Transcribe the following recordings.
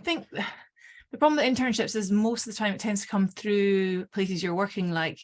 think the problem with internships is most of the time it tends to come through places you're working. Like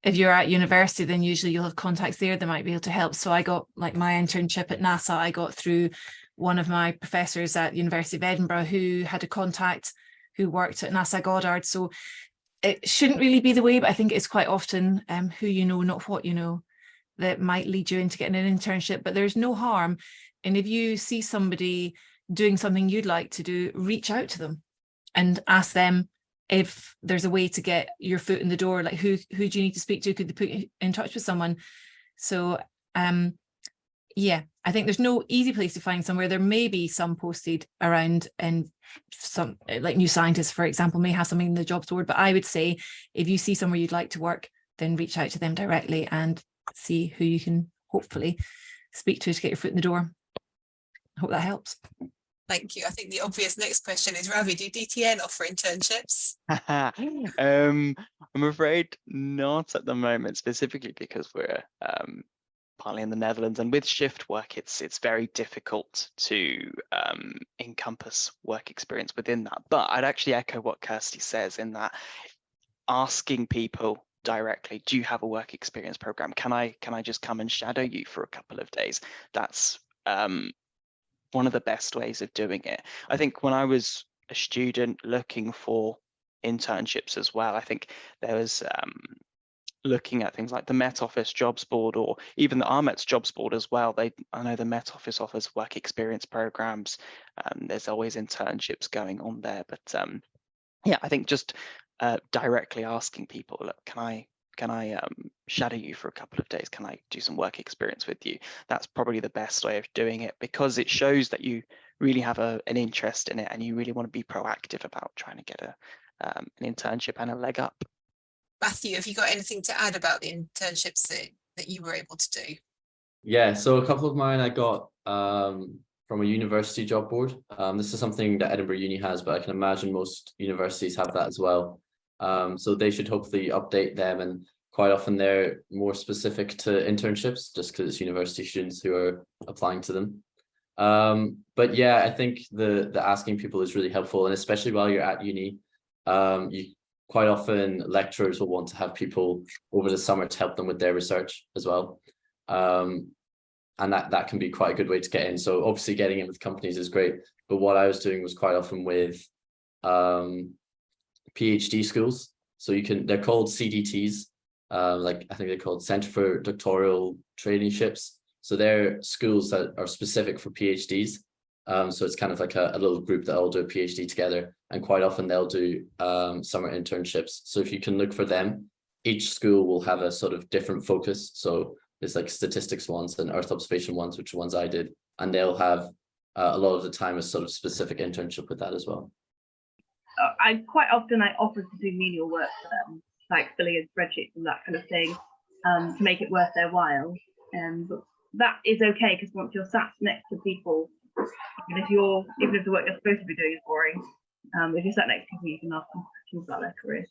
if you're at university, then usually you'll have contacts there that might be able to help. So I got like my internship at NASA, I got through one of my professors at University of Edinburgh who had a contact who worked at NASA Goddard. So it shouldn't really be the way, but I think it's quite often who you know, not what you know, that might lead you into getting an internship. But there's no harm. And if you see somebody doing something you'd like to do, reach out to them and ask them if there's a way to get your foot in the door. Like who do you need to speak to? Could they put you in touch with someone? So yeah, I think there's no easy place to find somewhere. There may be some posted around, and some like New Scientists, for example, may have something in the jobs board. But I would say if you see somewhere you'd like to work, then reach out to them directly and see who you can hopefully speak to get your foot in the door. I hope that helps. Thank you. I think the obvious next question is, Ravi, do DTN offer internships? I'm afraid not at the moment, specifically because we're partly in the Netherlands, and with shift work, it's very difficult to encompass work experience within that. But I'd actually echo what Kirsty says in that asking people directly, do you have a work experience program? Can I just come and shadow you for a couple of days? That's one of the best ways of doing it. I think when I was a student looking for internships as well, I think there was looking at things like the Met Office jobs board, or even the RMET's jobs board as well. I know the Met Office offers work experience programs. There's always internships going on there, but yeah, I think just directly asking people, look, can I shadow you for a couple of days? Can I do some work experience with you? That's probably the best way of doing it, because it shows that you really have an interest in it and you really want to be proactive about trying to get an internship and a leg up. Matthew, have you got anything to add about the internships that you were able to do? Yeah, so a couple of mine I got from a university job board. This is something that Edinburgh Uni has, but I can imagine most universities have that as well. So they should hopefully update them, and quite often they're more specific to internships just because it's university students who are applying to them. But yeah, I think the asking people is really helpful, and especially while you're at uni, you quite often lecturers will want to have people over the summer to help them with their research as well. And that can be quite a good way to get in. So obviously getting in with companies is great, but what I was doing was quite often with PhD schools. So they're called CDTs, like I think they're called Centre for Doctoral Traineeships. So they're schools that are specific for PhDs. So it's kind of like a little group that all do a PhD together, and quite often they'll do summer internships. So if you can look for them, each school will have a sort of different focus. So there's like statistics ones and Earth observation ones, which are ones I did, and they'll have a lot of the time a sort of specific internship with that as well. I quite often offer to do menial work for them, like filling in spreadsheets and that kind of thing, to make it worth their while. But that is okay, because once you're sat next to people, even if the work you're supposed to be doing is boring, if you're sat next to people, you can ask them questions about their careers.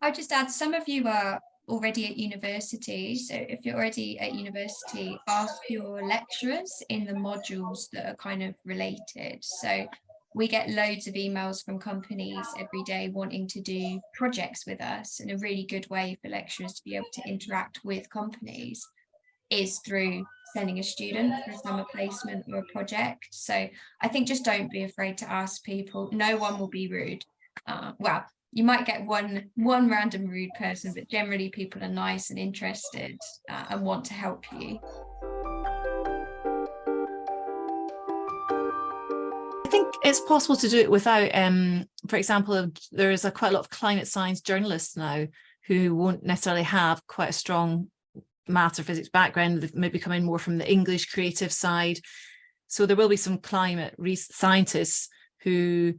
I'll just add, some of you are already at university, so if you're already at university, ask your lecturers in the modules that are kind of related. So we get loads of emails from companies every day wanting to do projects with us, and a really good way for lecturers to be able to interact with companies is through sending a student for a summer placement or a project. So I think just don't be afraid to ask people. No one will be rude. Well, you might get one random rude person, but generally people are nice and interested and want to help you. I think it's possible to do it without, for example, there's quite a lot of climate science journalists now who won't necessarily have quite a strong maths or physics background. They've maybe come in more from the English creative side. So there will be some climate scientists who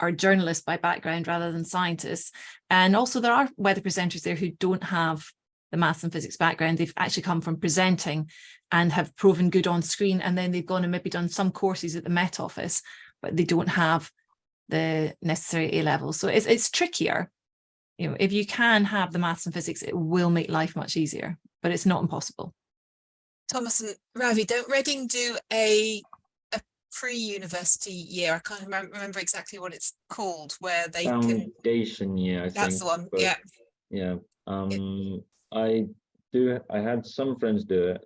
are journalists by background rather than scientists. And also there are weather presenters there who don't have the maths and physics background. They've actually come from presenting and have proven good on screen, and then they've gone and maybe done some courses at the Met Office, but they don't have the necessary A levels. So it's trickier. You know, if you can have the maths and physics, it will make life much easier, but it's not impossible. Thomas and Ravi, don't Reading do a pre-university year. I can't remember exactly what it's called, where they can. Foundation year, I That's think. the one. but Yeah. Yeah. I had some friends do it.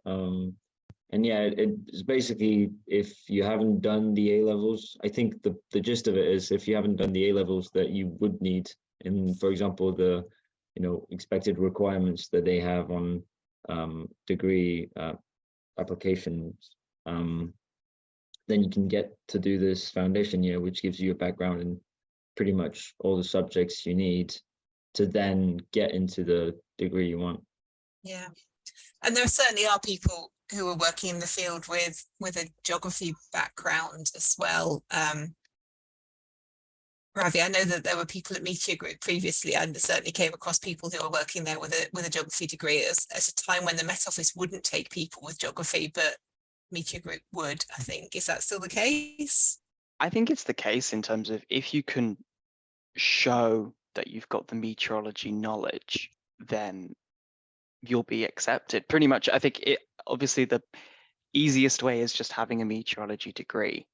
And yeah, it's basically if you haven't done the A levels, I think the gist of it is if you haven't done the A levels that you would need in, for example, the expected requirements that they have on degree applications, then you can get to do this foundation year, which gives you a background in pretty much all the subjects you need to then get into the degree you want. Yeah, and there certainly are people who are working in the field with a geography background as well. Ravi, I know that there were people at Meteor Group previously, and certainly came across people who are working there with a geography degree at a time when the Met Office wouldn't take people with geography, but Meteor Group would, I think. Is that still the case? I think it's the case in terms of if you can show that you've got the meteorology knowledge, then you'll be accepted. Pretty much, I think obviously the easiest way is just having a meteorology degree,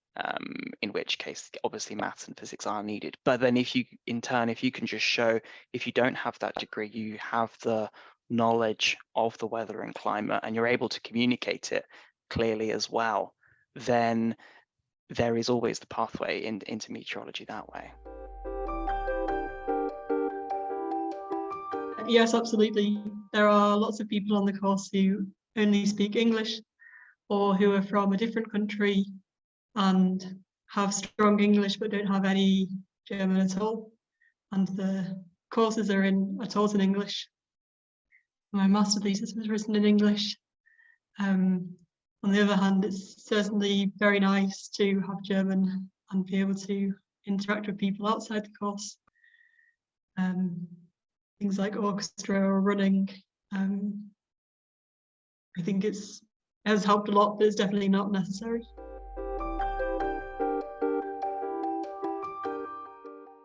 in which case obviously maths and physics are needed. But then if you can just show, if you don't have that degree, you have the knowledge of the weather and climate and you're able to communicate it clearly as well, then there is always the pathway into meteorology that way. Yes, absolutely. There are lots of people on the course who only speak English or who are from a different country and have strong English but don't have any German at all. And the courses are taught in English. My master thesis was written in English. On the other hand, it's certainly very nice to have German and be able to interact with people outside the course. Things like orchestra or running. I think it has helped a lot, but it's definitely not necessary.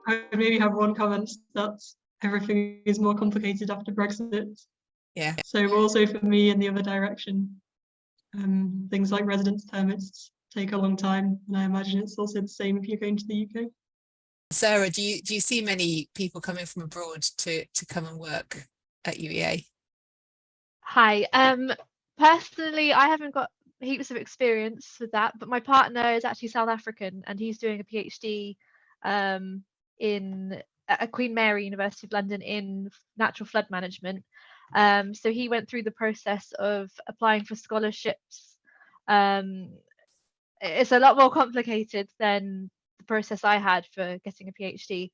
I maybe have one comment that everything is more complicated after Brexit. Yeah. So also for me in the other direction, things like residence permits take a long time, and I imagine it's also the same if you're going to the UK. Sarah, do you see many people coming from abroad to come and work at UEA? Hi. Personally, I haven't got heaps of experience with that, but my partner is actually South African and he's doing a PhD at Queen Mary University of London in natural flood management. So he went through the process of applying for scholarships. It's a lot more complicated than the process I had for getting a PhD.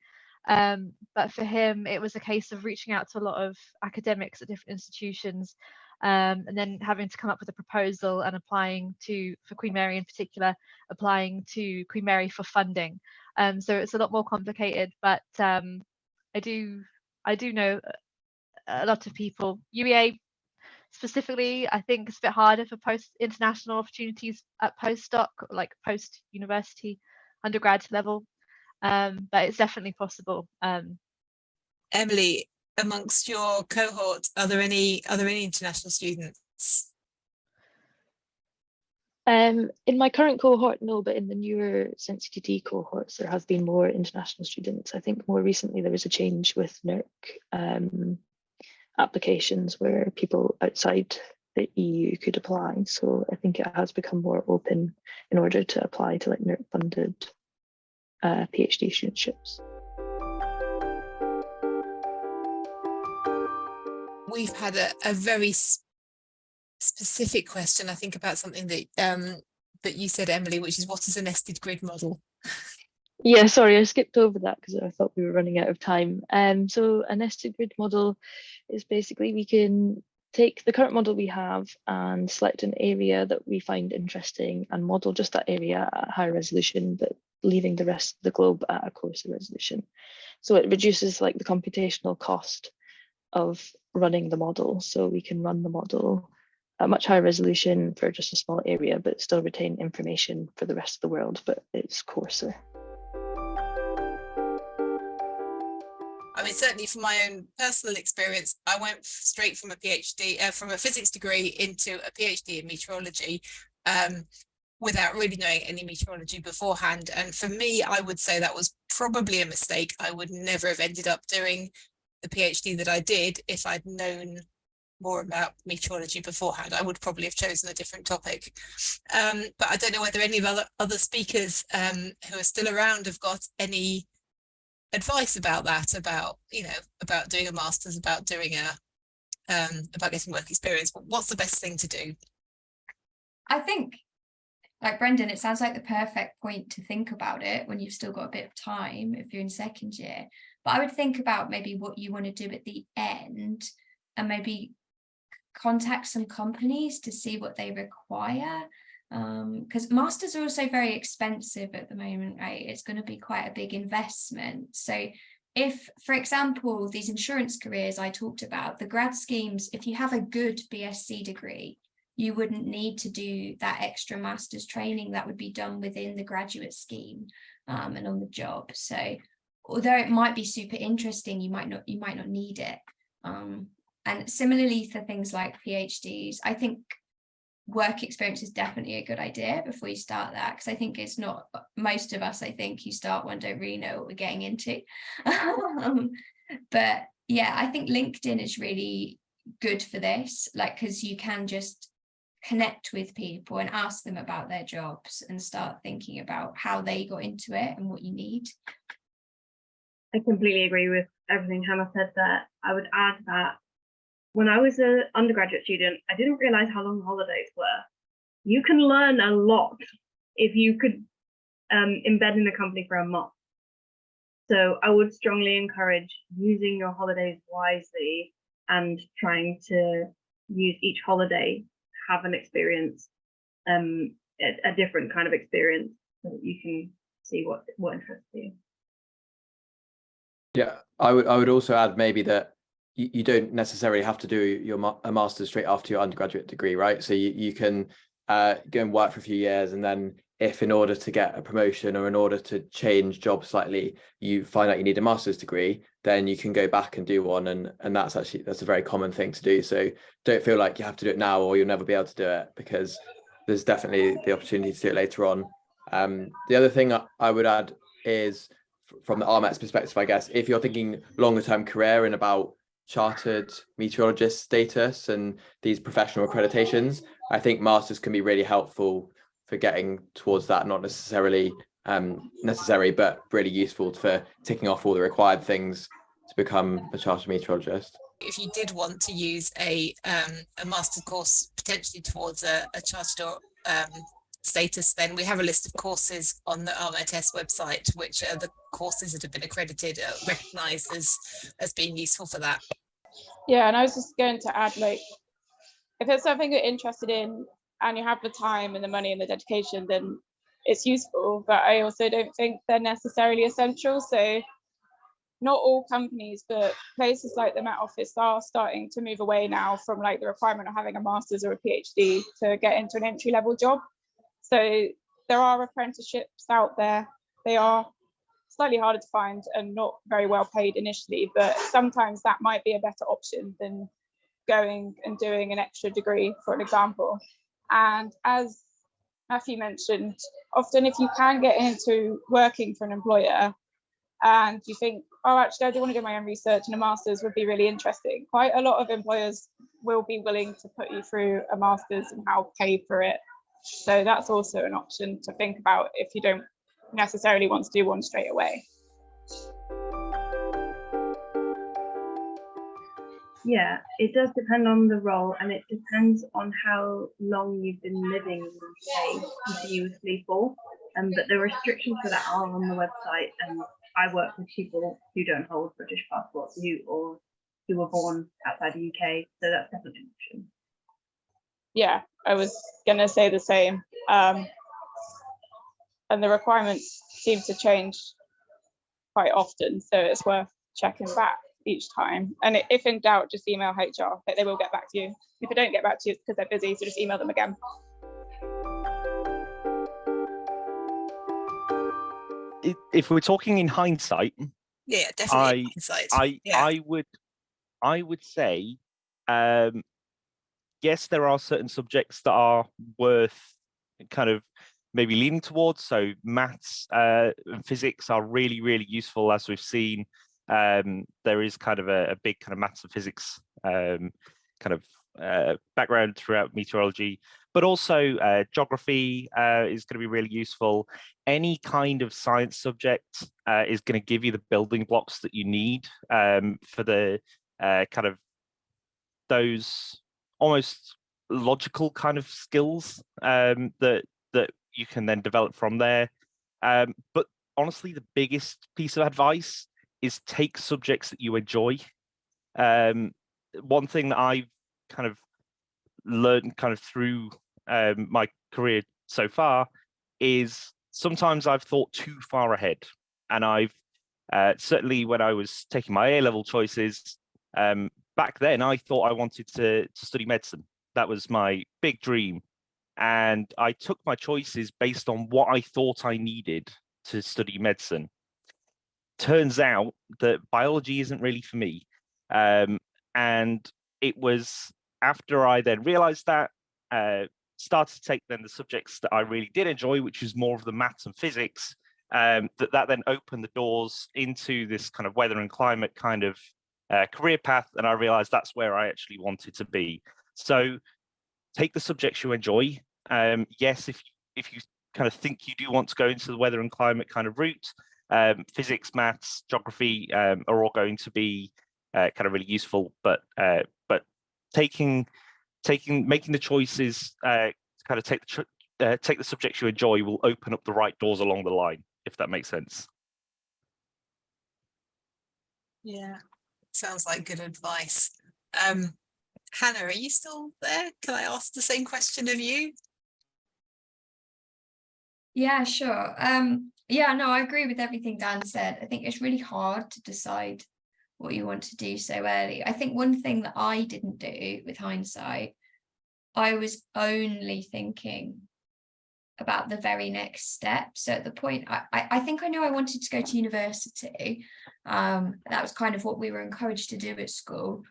But for him, it was a case of reaching out to a lot of academics at different institutions, and then having to come up with a proposal and applying for Queen Mary in particular, applying to Queen Mary for funding. So it's a lot more complicated, but I do know a lot of people. UEA specifically, I think it's a bit harder for international opportunities at postdoc, like post-university undergrad level, but it's definitely possible. Emily, amongst your cohort, are there any international students? In my current cohort, no, but in the newer SensiTD cohorts, there have been more international students. I think more recently there was a change with NERC applications where people outside the EU could apply. So I think it has become more open in order to apply to like NERC-funded PhD studentships. We've had a very specific question, I think, about something that you said, Emily, which is what is a nested grid model? Yeah, sorry, I skipped over that because I thought we were running out of time. So a nested grid model is basically we can take the current model we have and select an area that we find interesting and model just that area at high resolution, but leaving the rest of the globe at a coarser resolution. So it reduces like the computational cost of running the model. So we can run the model at much higher resolution for just a small area, but still retain information for the rest of the world, but it's coarser. I mean, certainly from my own personal experience, I went straight from a PhD, from a physics degree into a PhD in meteorology. without really knowing any meteorology beforehand. And for me, I would say that was probably a mistake. I would never have ended up doing the PhD that I did if I'd known more about meteorology beforehand. I would probably have chosen a different topic. But I don't know whether any of other speakers who are still around have got any advice about that, about, you know, about doing a master's, about doing about getting work experience. What's the best thing to do? I think, like Brendan, it sounds like the perfect point to think about it when you've still got a bit of time if you're in second year. But I would think about maybe what you want to do at the end, and maybe contact some companies to see what they require. Because masters are also very expensive at the moment, right? It's going to be quite a big investment. So if, for example, these insurance careers I talked about, the grad schemes, if you have a good BSc degree, you wouldn't need to do that extra master's training. That would be done within the graduate scheme and on the job. So although it might be super interesting, you might not need it. And similarly for things like PhDs, I think work experience is definitely a good idea before you start that, because I think it's not, most of us, I think you start one, don't really know what we're getting into. But yeah, I think LinkedIn is really good for this, like, because you can just connect with people and ask them about their jobs and start thinking about how they got into it and what you need. I completely agree with everything Hannah said there. I would add that when I was an undergraduate student, I didn't realize how long holidays were. You can learn a lot if you could embed in a company for a month. So I would strongly encourage using your holidays wisely and trying to use each holiday to have an experience, a different kind of experience, so that you can see what interests you. Yeah, I would also add maybe that you don't necessarily have to do a master's straight after your undergraduate degree, right? So you can go and work for a few years, and then if in order to get a promotion or in order to change jobs slightly, you find out you need a master's degree, then you can go back and do one. And that's a very common thing to do. So don't feel like you have to do it now or you'll never be able to do it, because there's definitely the opportunity to do it later on. The other thing I would add is, from the RMET's perspective, I guess, if you're thinking longer term career and about chartered meteorologist status and these professional accreditations, I think masters can be really helpful for getting towards that. Not necessarily necessary, but really useful for ticking off all the required things to become a chartered meteorologist. If you did want to use a master's course potentially towards a chartered or status, then we have a list of courses on the RMETS website, which are the courses that have been accredited, recognised as being useful for that. Yeah, and I was just going to add, like, if it's something you're interested in and you have the time and the money and the dedication, then it's useful. But I also don't think they're necessarily essential. So not all companies, but places like the Met Office are starting to move away now from like the requirement of having a master's or a PhD to get into an entry-level job. So there are apprenticeships out there. They are slightly harder to find and not very well paid initially, but sometimes that might be a better option than going and doing an extra degree, for an example. And as Matthew mentioned, often if you can get into working for an employer and you think, oh, actually, I do want to do my own research and a master's would be really interesting, quite a lot of employers will be willing to put you through a master's and help pay for it. So that's also an option to think about if you don't necessarily want to do one straight away. Yeah, it does depend on the role, and it depends on how long you've been living in the UK continuously for. But the restrictions for that are on the website, and I work with people who don't hold British passports who were born outside the UK, so that's definitely an option. Yeah, I was going to say the same. And the requirements seem to change quite often, so it's worth checking back each time. And if in doubt, just email HR, but they will get back to you. If they don't get back to you, it's because they're busy, so just email them again. If we're talking in hindsight, yeah, definitely hindsight. I would say, yes, there are certain subjects that are worth kind of maybe leaning towards. So maths and physics are really, really useful, as we've seen. There is kind of a big kind of maths and physics kind of background throughout meteorology, but also geography is going to be really useful. Any kind of science subject is going to give you the building blocks that you need for the kind of those almost logical kind of skills that you can then develop from there. But honestly, the biggest piece of advice is take subjects that you enjoy. One thing that I've kind of learned kind of through my career so far is sometimes I've thought too far ahead, and I've certainly when I was taking my A-level choices back then, I thought I wanted to study medicine. That was my big dream, and I took my choices based on what I thought I needed to study medicine. Turns out that biology isn't really for me, and it was after I then realized that, started to take then the subjects that I really did enjoy, which is more of the maths and physics, that then opened the doors into this kind of weather and climate kind of career path, and I realized that's where I actually wanted to be. So take the subjects you enjoy. Yes, if you kind of think you do want to go into the weather and climate kind of route, physics, maths, geography are all going to be kind of really useful, but making the choices to kind of take the subjects you enjoy will open up the right doors along the line, if that makes sense. Yeah, sounds like good advice. Hannah, are you still there? Can I ask the same question of you? Yeah, sure. Yeah, no, I agree with everything Dan said. I think it's really hard to decide what you want to do so early. I think one thing that I didn't do with hindsight, I was only thinking about the very next step. So at the point, I think I knew I wanted to go to university. That was kind of what we were encouraged to do at school.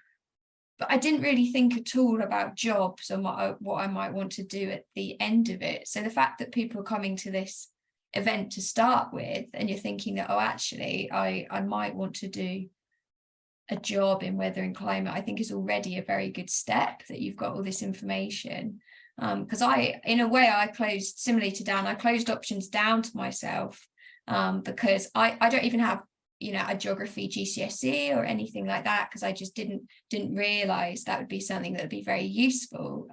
But I didn't really think at all about jobs and what I might want to do at the end of it. So the fact that people are coming to this event to start with, and you're thinking that, oh, actually, I might want to do a job in weather and climate, I think is already a very good step that you've got all this information. Because in a way, I closed, similarly to Dan, I closed options down to myself because I don't even have a geography GCSE or anything like that, because I just didn't realize that would be something that would be very useful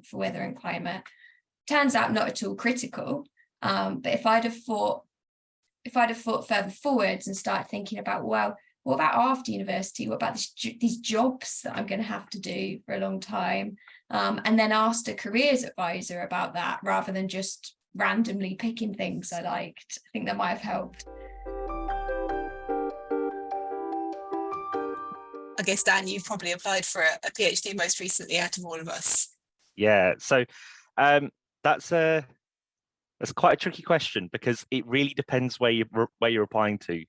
for weather and climate. Turns out not at all critical, but if I'd have thought further forwards and started thinking about, well, what about after university? What about these jobs that I'm going to have to do for a long time? And then asked a careers advisor about that rather than just randomly picking things I liked. I think that might have helped. I guess, Dan, you've probably applied for a PhD most recently out of all of us. Yeah, so that's quite a tricky question, because it really depends where you're applying to.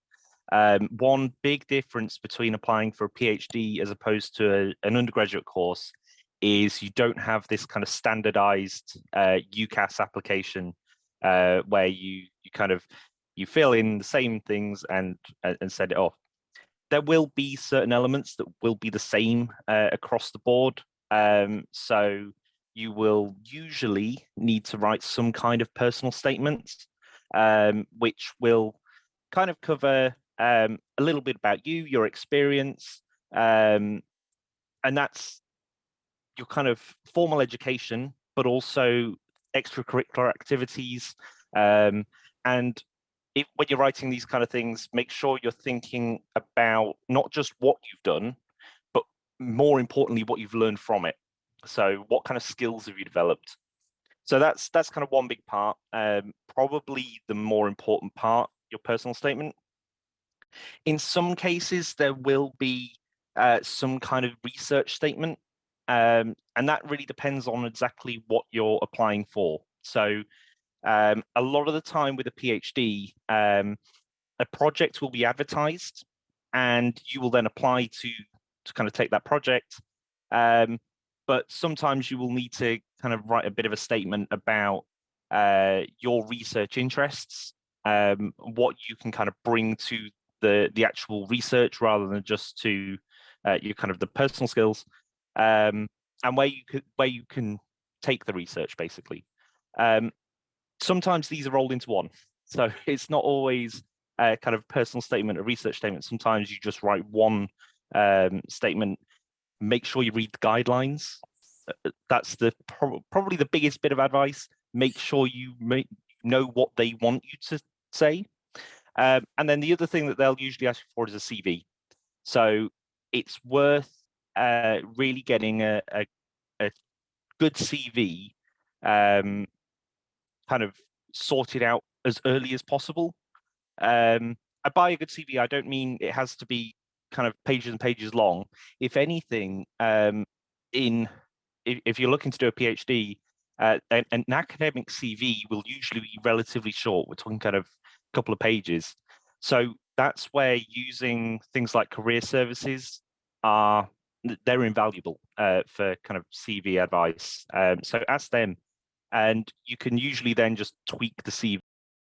One big difference between applying for a PhD as opposed to an undergraduate course is you don't have this kind of standardized UCAS application where you fill in the same things and send it off. There will be certain elements that will be the same across the board. So you will usually need to write some kind of personal statement, which will kind of cover a little bit about you, your experience, and that's your kind of formal education, but also extracurricular activities. And when you're writing these kind of things, make sure you're thinking about not just what you've done, but more importantly, what you've learned from it. So what kind of skills have you developed? So that's kind of one big part, probably the more important part, your personal statement. In some cases, there will be some kind of research statement, and that really depends on exactly what you're applying for. So a lot of the time with a PhD, a project will be advertised and you will then apply to kind of take that project. But sometimes you will need to kind of write a bit of a statement about your research interests, what you can kind of bring to the actual research rather than just to your kind of the personal skills, and where you can take the research basically. Sometimes these are rolled into one, so it's not always a kind of personal statement, a research statement. Sometimes you just write one statement. Make sure you read the guidelines. That's probably the biggest bit of advice. Make sure you know what they want you to say. And then the other thing that they'll usually ask you for is a CV. So it's worth really getting a good CV kind of sorted out as early as possible. By a good CV, I don't mean it has to be kind of pages and pages long. If anything, if you're looking to do a PhD, an academic CV will usually be relatively short. We're talking kind of a couple of pages. So that's where using things like career services they're invaluable for kind of CV advice. So ask them, and you can usually then just tweak the CV